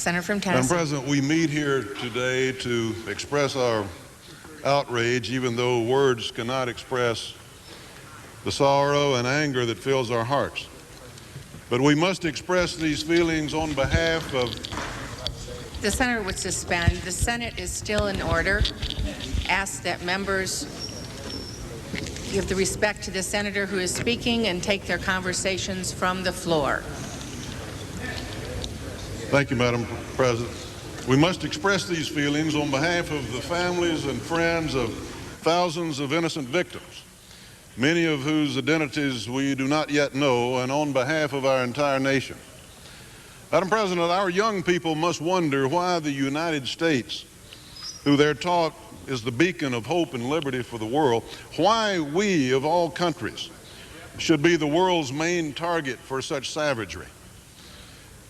Senator from Madam Tennessee. President, we meet here today to express our outrage, even though words cannot express the sorrow and anger that fills our hearts. But we must express these feelings on behalf of... The senator would suspend. The Senate is still in order. Ask that members give the respect to the senator who is speaking and take their conversations from the floor. Thank you, Madam President. We must express these feelings on behalf of the families and friends of thousands of innocent victims, many of whose identities we do not yet know, and on behalf of our entire nation. Madam President, our young people must wonder why the United States, who they're taught is the beacon of hope and liberty for the world, why we, of all countries, should be the world's main target for such savagery.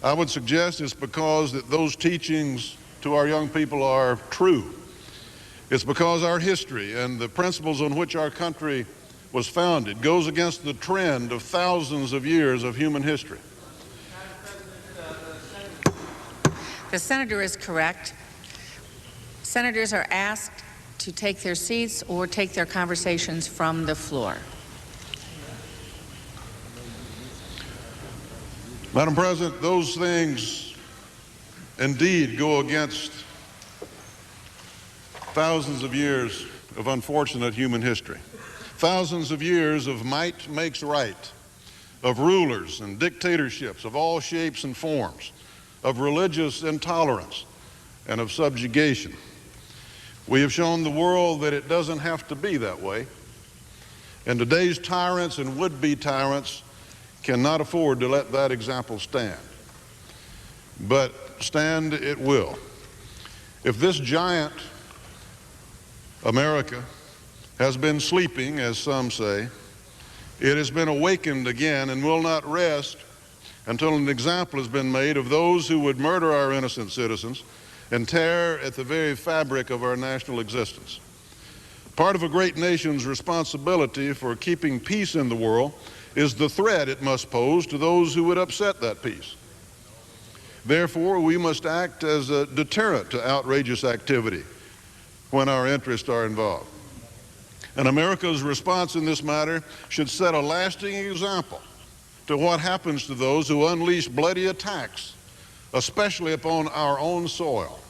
I would suggest it's because that those teachings to our young people are true. It's because our history and the principles on which our country was founded goes against the trend of thousands of years of human history. The senator is correct. Senators are asked to take their seats or take their conversations from the floor. Madam President, those things indeed go against thousands of years of unfortunate human history. Thousands of years of might makes right, of rulers and dictatorships of all shapes and forms, of religious intolerance and of subjugation. We have shown the world that it doesn't have to be that way. And today's tyrants and would-be tyrants cannot afford to let that example stand. But stand it will. If this giant, America, has been sleeping, as some say, it has been awakened again and will not rest until an example has been made of those who would murder our innocent citizens and tear at the very fabric of our national existence. Part of a great nation's responsibility for keeping peace in the world is the threat it must pose to those who would upset that peace. Therefore, we must act as a deterrent to outrageous activity when our interests are involved. And America's response in this matter should set a lasting example to what happens to those who unleash bloody attacks, especially upon our own soil.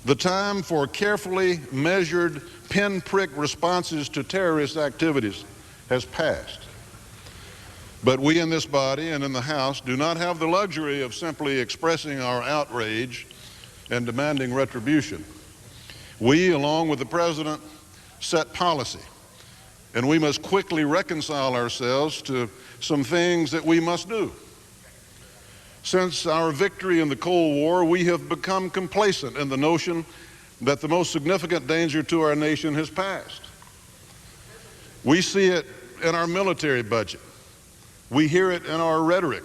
The time for carefully measured, pinprick responses to terrorist activities has passed. But we in this body and in the House do not have the luxury of simply expressing our outrage and demanding retribution. We, along with the President, set policy, and we must quickly reconcile ourselves to some things that we must do. Since our victory in the Cold War, we have become complacent in the notion that the most significant danger to our nation has passed. We see it in our military budget. We hear it in our rhetoric.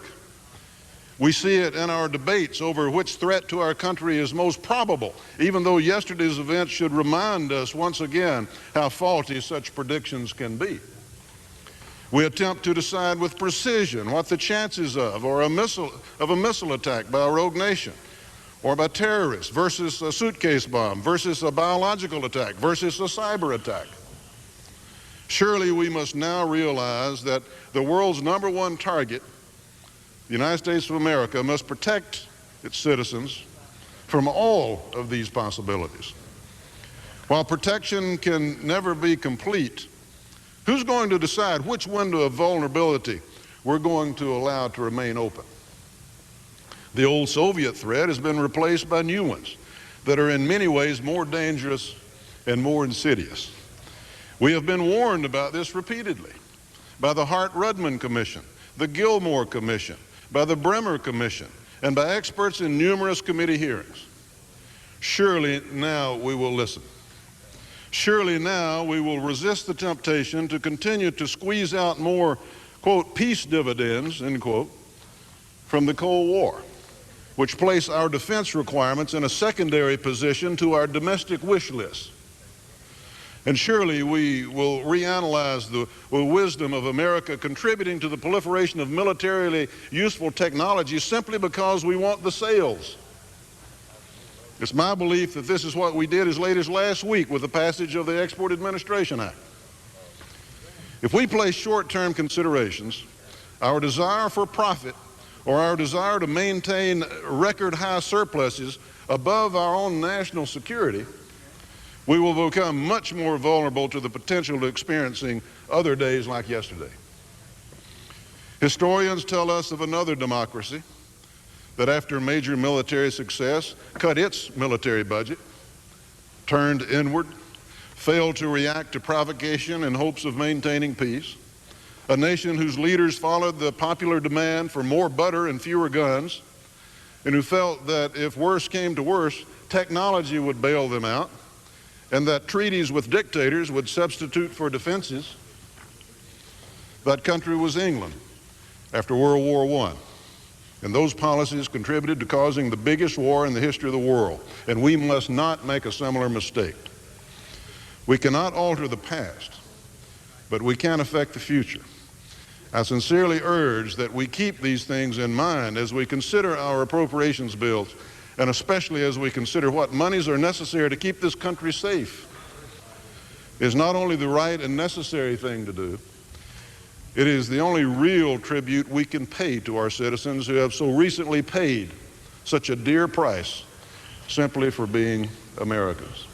We see it in our debates over which threat to our country is most probable, even though yesterday's events should remind us once again how faulty such predictions can be. We attempt to decide with precision what the chances of a missile attack by a rogue nation or by terrorists versus a suitcase bomb versus a biological attack versus a cyber attack. Surely we must now realize that the world's #1 target, the United States of America, must protect its citizens from all of these possibilities. While protection can never be complete, who's going to decide which window of vulnerability we're going to allow to remain open? The old Soviet threat has been replaced by new ones that are in many ways more dangerous and more insidious. We have been warned about this repeatedly by the Hart-Rudman Commission, the Gilmore Commission, by the Bremer Commission, and by experts in numerous committee hearings. Surely now we will listen. Surely now we will resist the temptation to continue to squeeze out more, quote, peace dividends, end quote, from the Cold War, which place our defense requirements in a secondary position to our domestic wish list. And surely we will reanalyze the wisdom of America contributing to the proliferation of militarily useful technology simply because we want the sales. It's my belief that this is what we did as late as last week with the passage of the Export Administration Act. If we place short-term considerations, our desire for profit or our desire to maintain record high surpluses above our own national security, we will become much more vulnerable to the potential of experiencing other days like yesterday. Historians tell us of another democracy that after major military success cut its military budget, turned inward, failed to react to provocation in hopes of maintaining peace, a nation whose leaders followed the popular demand for more butter and fewer guns, and who felt that if worse came to worse, technology would bail them out, and that treaties with dictators would substitute for defenses. That country was England after World War I. And those policies contributed to causing the biggest war in the history of the world. And we must not make a similar mistake. We cannot alter the past, but we can affect the future. I sincerely urge that we keep these things in mind as we consider our appropriations bills, and especially as we consider what monies are necessary to keep this country safe. It is not only the right and necessary thing to do, it is the only real tribute we can pay to our citizens who have so recently paid such a dear price simply for being Americans.